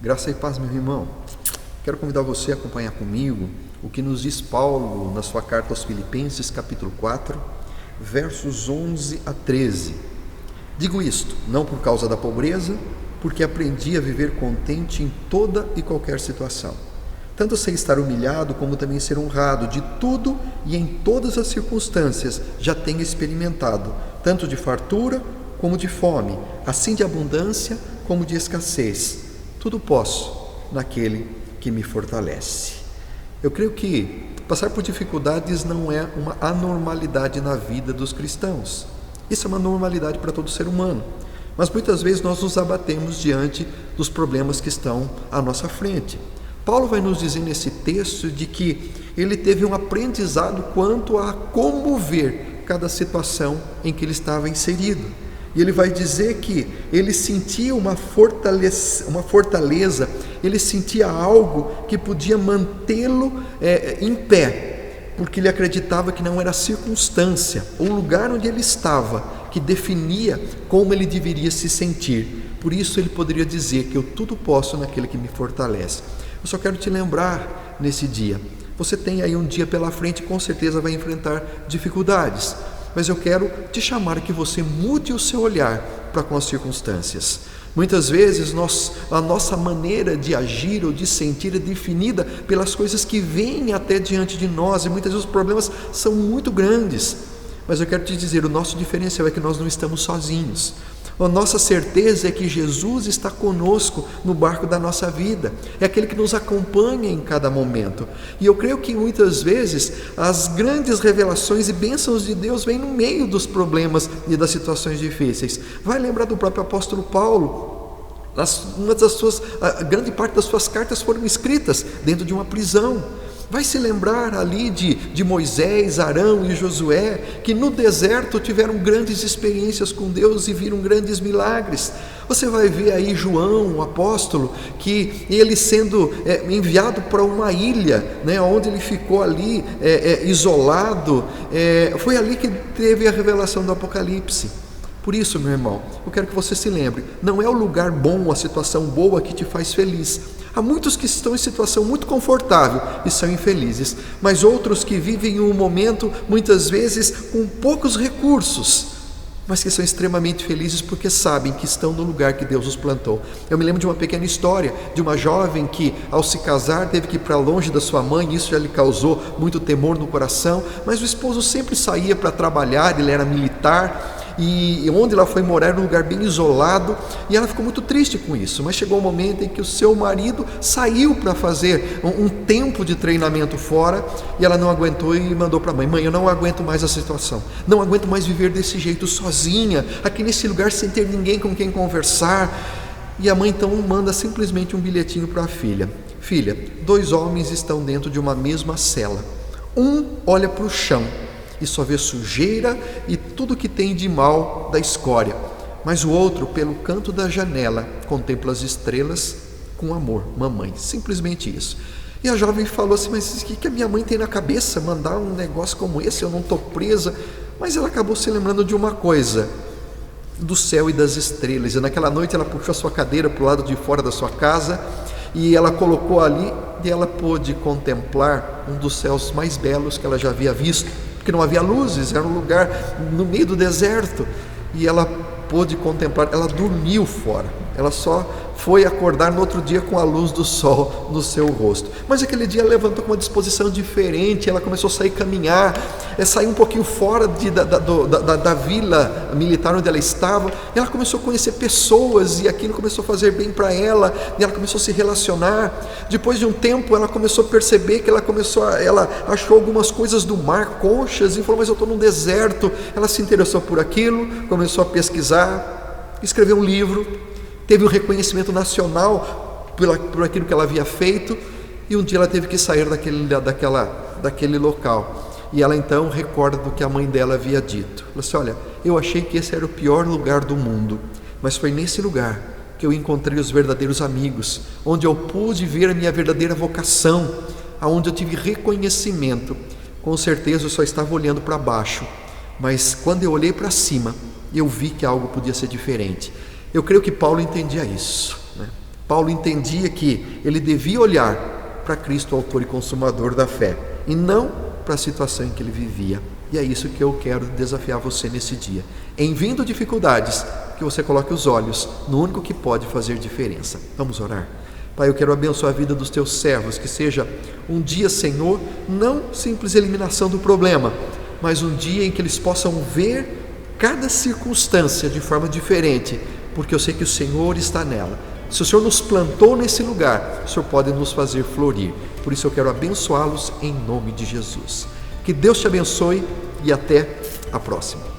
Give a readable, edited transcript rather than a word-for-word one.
Graça e paz, meu irmão. Quero convidar você a acompanhar comigo o que nos diz Paulo na sua carta aos Filipenses, capítulo 4, versos 11 a 13. Digo isto, não por causa da pobreza, porque aprendi a viver contente em toda e qualquer situação. Tanto sei estar humilhado, como também ser honrado. De tudo e em todas as circunstâncias já tenho experimentado, tanto de fartura como de fome, assim de abundância como de escassez. Tudo posso naquele que me fortalece. Eu creio que passar por dificuldades não é uma anormalidade na vida dos cristãos. Isso é uma normalidade para todo ser humano. Mas muitas vezes nós nos abatemos diante dos problemas que estão à nossa frente. Paulo vai nos dizer nesse texto de que ele teve um aprendizado quanto a como ver cada situação em que ele estava inserido. E ele vai dizer que ele sentia uma fortaleza, ele sentia algo que podia mantê-lo em pé, porque ele acreditava que não era a circunstância, o lugar onde ele estava, que definia como ele deveria se sentir. Por isso ele poderia dizer que eu tudo posso naquele que me fortalece. Eu só quero te lembrar nesse dia, você tem aí um dia pela frente, com certeza vai enfrentar dificuldades, mas eu quero te chamar que você mude o seu olhar para com as circunstâncias. Muitas vezes a nossa maneira de agir ou de sentir é definida pelas coisas que vêm até diante de nós, e muitas vezes os problemas são muito grandes, mas eu quero te dizer, o nosso diferencial é que nós não estamos sozinhos. A nossa certeza é que Jesus está conosco no barco da nossa vida, é aquele que nos acompanha em cada momento. E eu creio que muitas vezes as grandes revelações e bênçãos de Deus vêm no meio dos problemas e das situações difíceis. Vai lembrar do próprio apóstolo Paulo, grande parte das suas cartas foram escritas dentro de uma prisão. Vai se lembrar ali de Moisés, Arão e Josué, que no deserto tiveram grandes experiências com Deus e viram grandes milagres. Você vai ver aí João, o apóstolo, que ele sendo enviado para uma ilha, onde ele ficou ali isolado, foi ali que teve a revelação do Apocalipse. Por isso, meu irmão, eu quero que você se lembre, não é o lugar bom, a situação boa que te faz feliz. Há muitos que estão em situação muito confortável e são infelizes, mas outros que vivem um momento, muitas vezes, com poucos recursos, mas que são extremamente felizes porque sabem que estão no lugar que Deus os plantou. Eu me lembro de uma pequena história de uma jovem que, ao se casar, teve que ir para longe da sua mãe, e isso já lhe causou muito temor no coração, mas o esposo sempre saía para trabalhar, ele era militar, e onde ela foi morar era um lugar bem isolado, e ela ficou muito triste com isso, mas chegou um momento em que o seu marido saiu para fazer um tempo de treinamento fora, e ela não aguentou e mandou para a mãe: eu não aguento mais a situação, não aguento mais viver desse jeito sozinha, aqui nesse lugar sem ter ninguém com quem conversar. E a mãe então manda simplesmente um bilhetinho para a filha: filha, 2 homens estão dentro de uma mesma cela, um olha para o chão e só vê sujeira e tudo que tem de mal da escória, mas o outro, pelo canto da janela, contempla as estrelas com amor. Mamãe, simplesmente isso. E a jovem falou assim: mas o que a minha mãe tem na cabeça, mandar um negócio como esse? Eu não estou presa. Mas ela acabou se lembrando de uma coisa, do céu e das estrelas, e naquela noite ela puxou a sua cadeira para o lado de fora da sua casa, e ela colocou ali, e ela pôde contemplar um dos céus mais belos que ela já havia visto, porque não havia luzes, era um lugar no meio do deserto, e ela pôde contemplar. Ela dormiu fora, ela só foi acordar no outro dia com a luz do sol no seu rosto, mas aquele dia ela levantou com uma disposição diferente. Ela começou a sair, caminhar, sair um pouquinho fora da vila militar onde ela estava, e ela começou a conhecer pessoas, e aquilo começou a fazer bem para ela, e ela começou a se relacionar. Depois de um tempo ela começou a perceber que ela achou algumas coisas do mar, conchas, e falou: mas eu estou num deserto. Ela se interessou por aquilo, começou a pesquisar, escreveu um livro, teve um reconhecimento nacional por aquilo que ela havia feito, e um dia ela teve que sair daquele local, e ela então recorda do que a mãe dela havia dito. Ela disse: olha, eu achei que esse era o pior lugar do mundo, mas foi nesse lugar que eu encontrei os verdadeiros amigos, onde eu pude ver a minha verdadeira vocação, onde eu tive reconhecimento. Com certeza eu só estava olhando para baixo, mas quando eu olhei para cima, eu vi que algo podia ser diferente. Eu creio que Paulo entendia isso, Paulo entendia que ele devia olhar para Cristo, autor e consumador da fé, e não para a situação em que ele vivia. E é isso que eu quero desafiar você nesse dia. Em vindo dificuldades, que você coloque os olhos no único que pode fazer diferença. Vamos orar? Pai, eu quero abençoar a vida dos teus servos, que seja um dia, Senhor, não simples eliminação do problema, mas um dia em que eles possam ver cada circunstância de forma diferente, porque eu sei que o Senhor está nela. Se o Senhor nos plantou nesse lugar, o Senhor pode nos fazer florir. Por isso eu quero abençoá-los em nome de Jesus. Que Deus te abençoe e até a próxima.